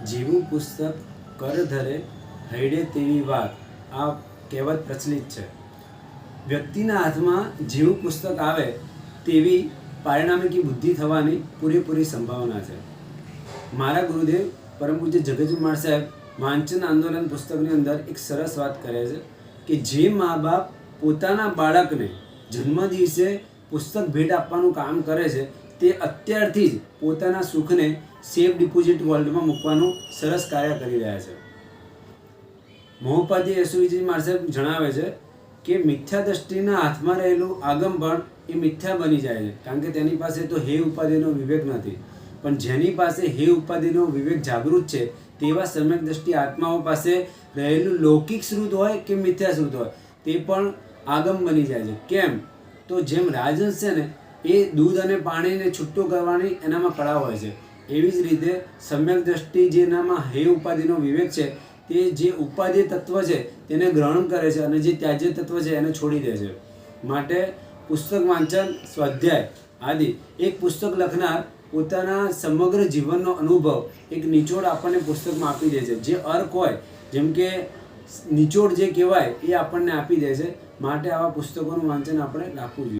જેવું પુસ્તક કર ધરે હૈડે તેવી વાત આ કહેવત પ્રચલિત છે. વ્યક્તિના હાથમાં જેવું પુસ્તક આવે તેવી પારિણામિક બુદ્ધિ થવાની પૂરેપૂરી સંભાવના છે. મારા ગુરુદેવ પરમ પૂજ્ય જગતજુમાર સાહેબ વાંચન આંદોલન પુસ્તકની અંદર એક સરસ વાત કરે છે કે જે મા બાપ પોતાના બાળકને જન્મદિવસે પુસ્તક ભેટ આપવાનું કામ કરે છે તે અત્યારથી જ પોતાના સુખને સેફ ડિપોઝિટ વોલ્ટમાં મૂકવાનું સરસ કાર્ય કરી રહ્યા છે. મહોપાધ્યાય યશુવિજય સાહેબ જણાવે છે કે મિથ્યા દ્રષ્ટિના હાથમાં રહેલું આગમપણ એ મિથ્યા બની જાય છે, કારણ કે તેની પાસે તો હે ઉપાધિનો વિવેક નથી. પણ જેની પાસે હે ઉપાધિનો વિવેક જાગૃત છે તેવા સમ્યક દ્રષ્ટિ આત્માઓ પાસે રહેલું લૌકિક શ્રુત હોય કે મિથ્યા શ્રુત હોય તે પણ આગમ બની જાય છે. કેમ? તો જેમ રાજહંસ છે ને એ દૂધ અને પાણીને છૂટું કરવાની એનામાં કળા હોય છે, એવી જ રીતે સમ્યક દ્રષ્ટિ જેનામાં હે ઉપાધિનો વિવેક છે તે જે ઉપાધિ તત્વ છે તેને ગ્રહણ કરે છે અને જે ત્યાજ્ય તત્વ છે એને છોડી દે છે. માટે પુસ્તક વાંચન, સ્વાધ્યાય આદિ એક પુસ્તક લખનાર પોતાના સમગ્ર જીવનનો અનુભવ એક નિચોડ આપણને પુસ્તકમાં આપી દે છે. જે અર્ક હોય, જેમ કે નિચોડ જે કહેવાય એ આપણને આપી દે છે. માટે આવા પુસ્તકોનું વાંચન આપણે રાખવું જોઈએ.